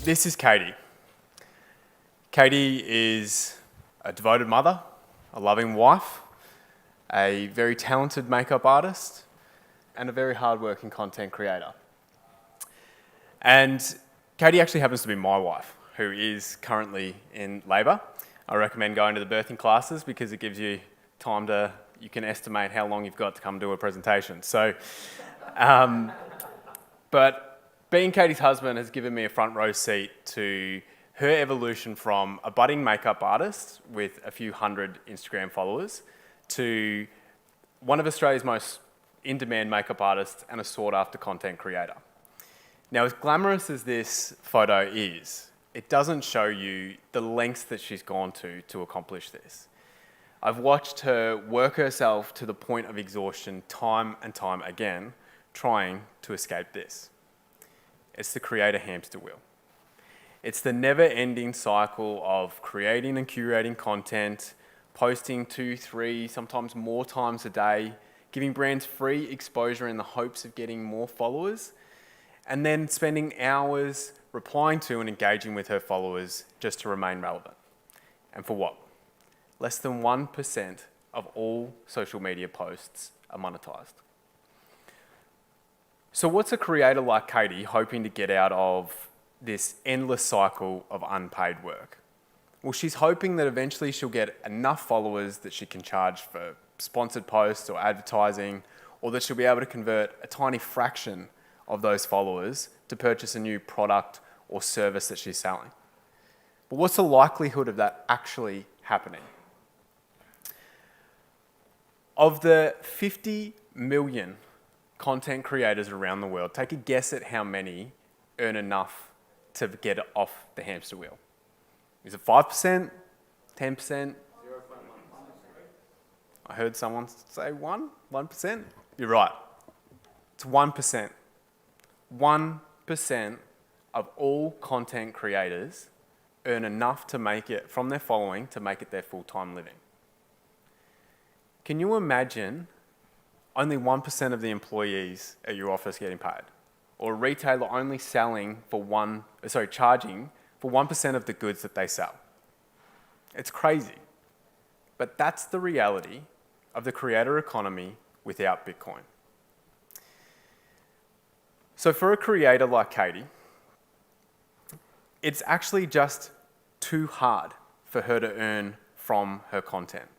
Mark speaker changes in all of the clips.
Speaker 1: This is Katie. Katie is a devoted mother, a loving wife, a very talented makeup artist, and a very hard-working content creator. And Katie actually happens to be my wife, who is currently in labour. I recommend going to the birthing classes because it gives you time you can estimate how long you've got to come do a presentation. But being Katie's husband has given me a front row seat to her evolution from a budding makeup artist with a few hundred Instagram followers to one of Australia's most in-demand makeup artists and a sought-after content creator. Now, as glamorous as this photo is, it doesn't show you the lengths that she's gone to accomplish this. I've watched her work herself to the point of exhaustion time and time again, trying to escape this. It's the creator hamster wheel. It's the never-ending cycle of creating and curating content, posting 2, 3, sometimes more times a day, giving brands free exposure in the hopes of getting more followers, and then spending hours replying to and engaging with her followers just to remain relevant. And for what? Less than 1% of all social media posts are monetized. So what's a creator like Katie hoping to get out of this endless cycle of unpaid work? Well, she's hoping that eventually she'll get enough followers that she can charge for sponsored posts or advertising, or that she'll be able to convert a tiny fraction of those followers to purchase a new product or service that she's selling. But what's the likelihood of that actually happening? Of the 50 million content creators around the world, take a guess at how many earn enough to get off the hamster wheel. Is it 5%? 10%? I heard someone say 1%? You're right. It's 1%. 1% of all content creators earn enough to make it, from their following, to make it their full-time living. Can you imagine only 1% of the employees at your office getting paid? Or a retailer only charging for 1% of the goods that they sell? It's crazy. But that's the reality of the creator economy without Bitcoin. So for a creator like Katie, it's actually just too hard for her to earn from her content.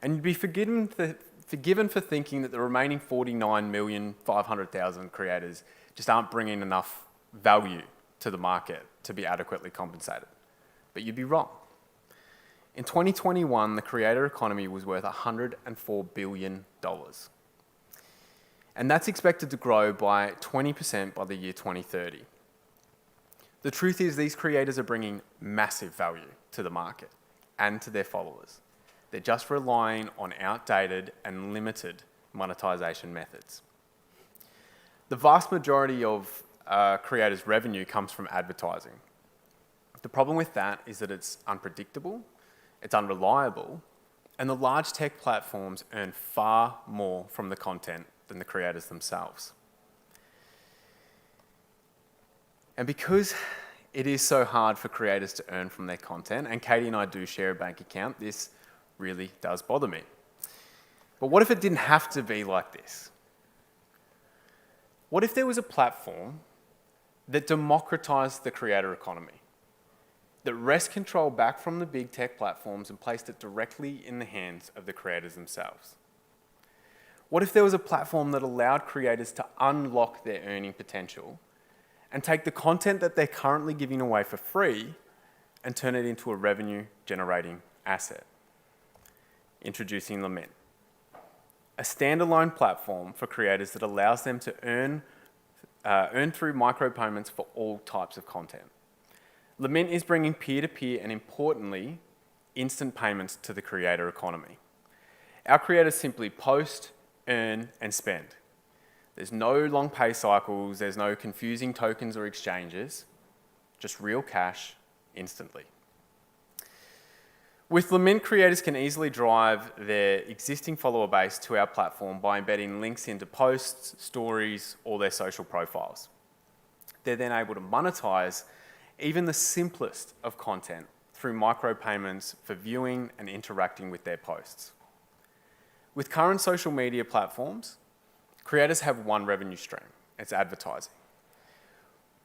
Speaker 1: And you'd be forgiven for thinking that the remaining 49,500,000 creators just aren't bringing enough value to the market to be adequately compensated. But you'd be wrong. In 2021, the creator economy was worth $104 billion. And that's expected to grow by 20% by the year 2030. The truth is these creators are bringing massive value to the market and to their followers. They're just relying on outdated and limited monetization methods. The vast majority of creators' revenue comes from advertising. The problem with that is that it's unpredictable, it's unreliable, and the large tech platforms earn far more from the content than the creators themselves. And because it is so hard for creators to earn from their content, and Katie and I do share a bank account, this really does bother me. But what if it didn't have to be like this? What if there was a platform that democratized the creator economy, that wrested control back from the big tech platforms and placed it directly in the hands of the creators themselves? What if there was a platform that allowed creators to unlock their earning potential and take the content that they're currently giving away for free and turn it into a revenue-generating asset? Introducing Lamint, a standalone platform for creators that allows them to earn through micropayments for all types of content. Lamint is bringing peer-to-peer and, importantly, instant payments to the creator economy. Our creators simply post, earn, and spend. There's no long pay cycles, there's no confusing tokens or exchanges, just real cash instantly. With Lamint, creators can easily drive their existing follower base to our platform by embedding links into posts, stories, or their social profiles. They're then able to monetize even the simplest of content through micropayments for viewing and interacting with their posts. With current social media platforms, creators have one revenue stream, it's advertising.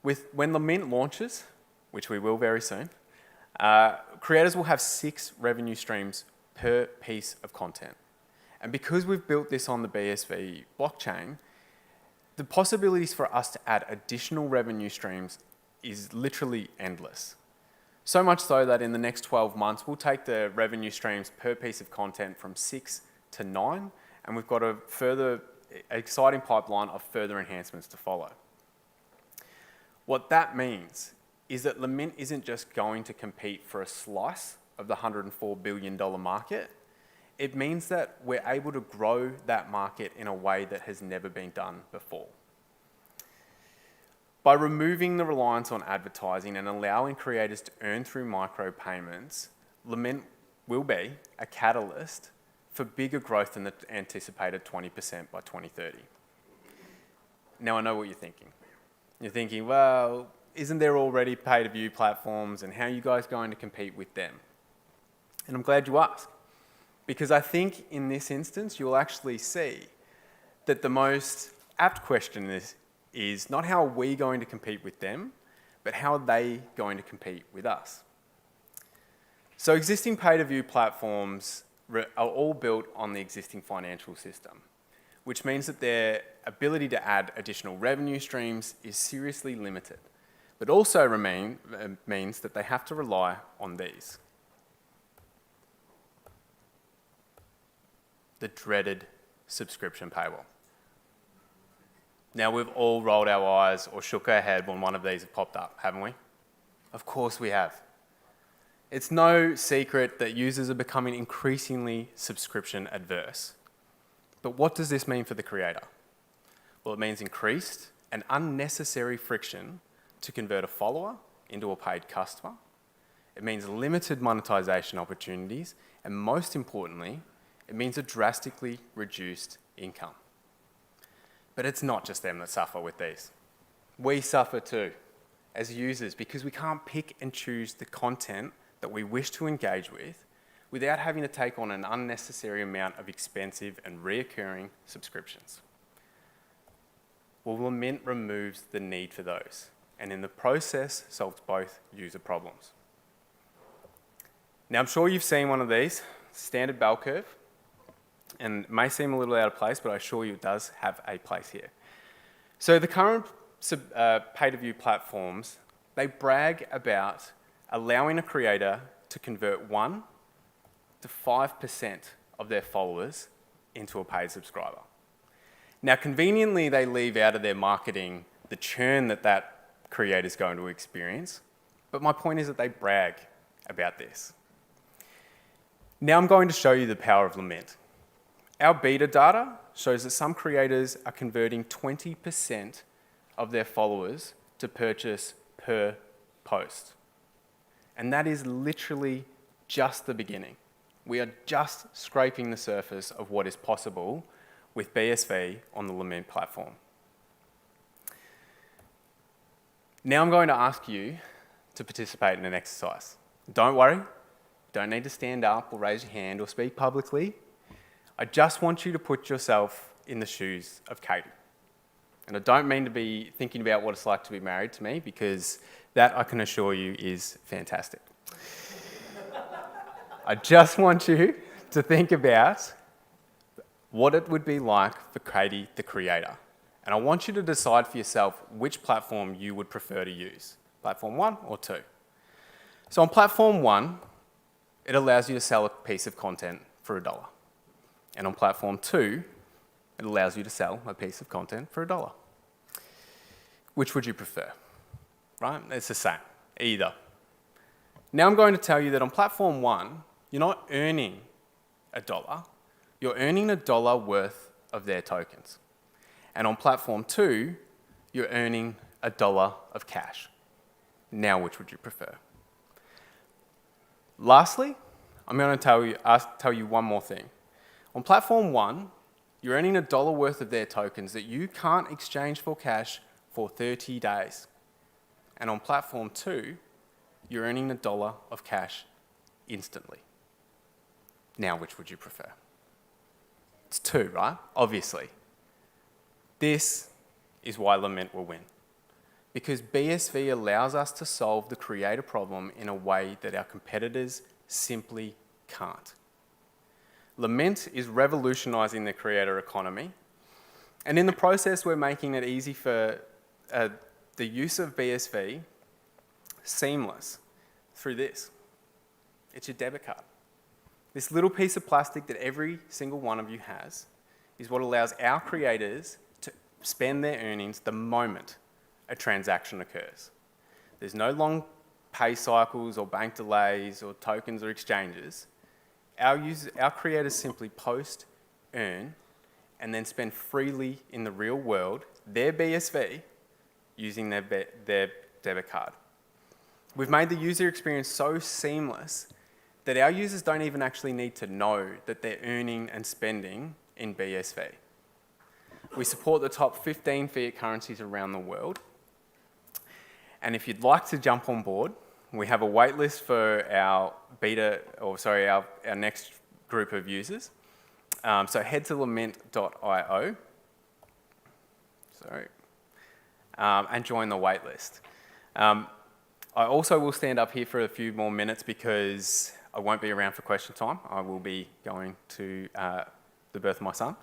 Speaker 1: When Lamint launches, which we will very soon, creators will have 6 revenue streams per piece of content. And because we've built this on the BSV blockchain, the possibilities for us to add additional revenue streams is literally endless. So much so that in the next 12 months, we'll take the revenue streams per piece of content from 6 to 9, and we've got a further exciting pipeline of further enhancements to follow. What that means is that Lamint isn't just going to compete for a slice of the $104 billion market. It means that we're able to grow that market in a way that has never been done before. By removing the reliance on advertising and allowing creators to earn through micropayments, Lamint will be a catalyst for bigger growth than the anticipated 20% by 2030. Now I know what you're thinking. You're thinking, well, isn't there already pay-to-view platforms, and how are you guys going to compete with them? And I'm glad you asked, because I think in this instance, you'll actually see that the most apt question is not how are we going to compete with them, but how are they going to compete with us? So existing pay-to-view platforms are all built on the existing financial system, which means that their ability to add additional revenue streams is seriously limited, but also means that they have to rely on these. The dreaded subscription paywall. Now, we've all rolled our eyes or shook our head when one of these have popped up, haven't we? Of course we have. It's no secret that users are becoming increasingly subscription adverse. But what does this mean for the creator? Well, it means increased and unnecessary friction to convert a follower into a paid customer. It means limited monetization opportunities, and most importantly, it means a drastically reduced income. But it's not just them that suffer with these. We suffer too, as users, because we can't pick and choose the content that we wish to engage with without having to take on an unnecessary amount of expensive and reoccurring subscriptions. Well, Lamint removes the need for those, and in the process solves both user problems. Now, I'm sure you've seen one of these, standard bell curve, and it may seem a little out of place, but I assure you it does have a place here. So the current pay-to-view platforms, they brag about allowing a creator to convert 1 to 5% of their followers into a paid subscriber. Now, conveniently, they leave out of their marketing the churn that creator is going to experience, but my point is that they brag about this. Now I'm going to show you the power of Lamint. Our beta data shows that some creators are converting 20% of their followers to purchase per post. And that is literally just the beginning. We are just scraping the surface of what is possible with BSV on the Lamint platform. Now I'm going to ask you to participate in an exercise. Don't worry, don't need to stand up or raise your hand or speak publicly. I just want you to put yourself in the shoes of Katie. And I don't mean to be thinking about what it's like to be married to me, because that, I can assure you, is fantastic. I just want you to think about what it would be like for Katie, the creator. And I want you to decide for yourself which platform you would prefer to use, platform 1 or 2. So on platform 1, it allows you to sell a piece of content for $1. And on platform 2, it allows you to sell a piece of content for $1. Which would you prefer? Right? It's the same, either. Now I'm going to tell you that on platform 1, you're not earning $1, you're earning $1 worth of their tokens. And on platform 2, you're earning $1 of cash. Now, which would you prefer? Lastly, I'm going to tell you one more thing. On platform 1, you're earning $1 worth of their tokens that you can't exchange for cash for 30 days. And on platform 2, you're earning $1 of cash instantly. Now, which would you prefer? It's 2, right? Obviously. This is why Lamint will win. Because BSV allows us to solve the creator problem in a way that our competitors simply can't. Lamint is revolutionising the creator economy, and in the process we're making it easy for the use of BSV seamless through this. It's your debit card. This little piece of plastic that every single one of you has is what allows our creators to spend their earnings the moment a transaction occurs. There's no long pay cycles or bank delays or tokens or exchanges. Our creators simply post, earn, and then spend freely in the real world their BSV using their debit card. We've made the user experience so seamless that our users don't even actually need to know that they're earning and spending in BSV. We support the top 15 fiat currencies around the world. And if you'd like to jump on board, we have a wait list for our our next group of users. So head to lamint.io and join the wait list. I also will stand up here for a few more minutes because I won't be around for question time. I will be going to the birth of my son.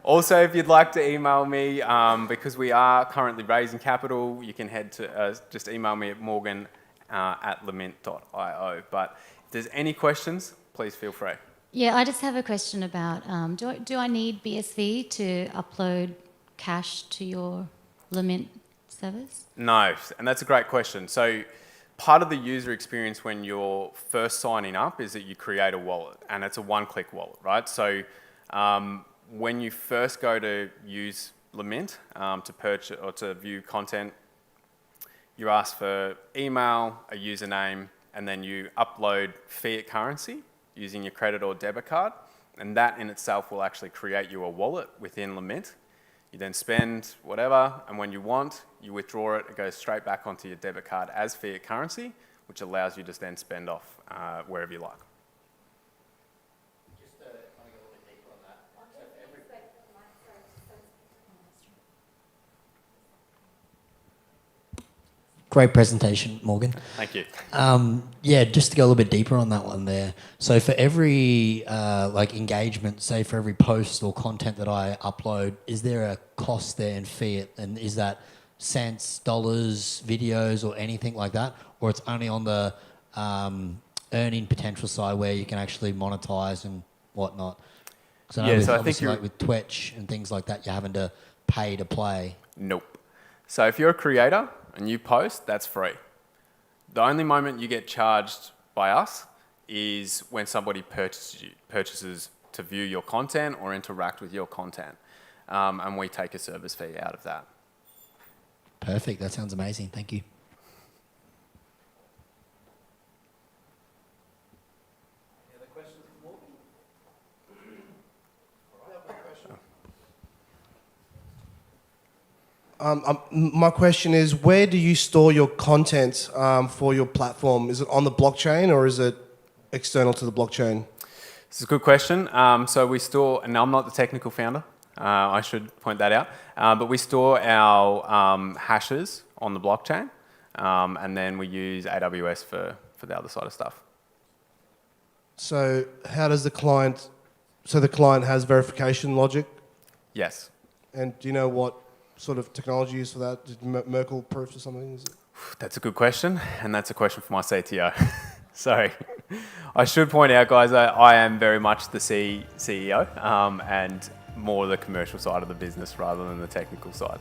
Speaker 1: Also, if you'd like to email me, because we are currently raising capital, you can head to just email me at morgan@lamint.io. But if there's any questions, please feel free.
Speaker 2: Yeah, I just have a question about, do I need BSV to upload cash to your Lamint service?
Speaker 1: No, and that's a great question. So part of the user experience when you're first signing up is that you create a wallet, and it's a one-click wallet, right? So when you first go to use Lamint to purchase or to view content, you ask for email, a username, and then you upload fiat currency using your credit or debit card, and that in itself will actually create you a wallet within Lamint. You then spend whatever, and when you want, you withdraw it, it goes straight back onto your debit card as fiat currency, which allows you to then spend off wherever you like.
Speaker 3: Great presentation, Morgan.
Speaker 1: Thank you.
Speaker 3: Yeah, just to go a little bit deeper on that one there. So for every engagement, say for every post or content that I upload, is there a cost there in fiat? And is that cents, dollars, videos, or anything like that? Or it's only on the earning potential side where you can actually monetize and whatnot? Because I know with Twitch and things like that, you're having to pay to play.
Speaker 1: Nope. So if you're a creator and you post, that's free. The only moment you get charged by us is when somebody purchases to view your content or interact with your content, and we take a service fee out of that.
Speaker 3: Perfect. That sounds amazing. Thank you.
Speaker 4: Any other questions for Morgan? My question is, where do you store your content for your platform? Is it on the blockchain or is it external to the blockchain?
Speaker 1: This is a good question. So we store, and I'm not the technical founder, I should point that out, but we store our hashes on the blockchain, and then we use AWS for the other side of stuff.
Speaker 4: So how does the client has verification logic?
Speaker 1: Yes.
Speaker 4: And do you know what sort of technology is for that? Is it Merkle proof or something? Is it?
Speaker 1: That's a good question, and that's a question for my CTO. So I should point out, guys, I am very much the CEO and more the commercial side of the business rather than the technical side.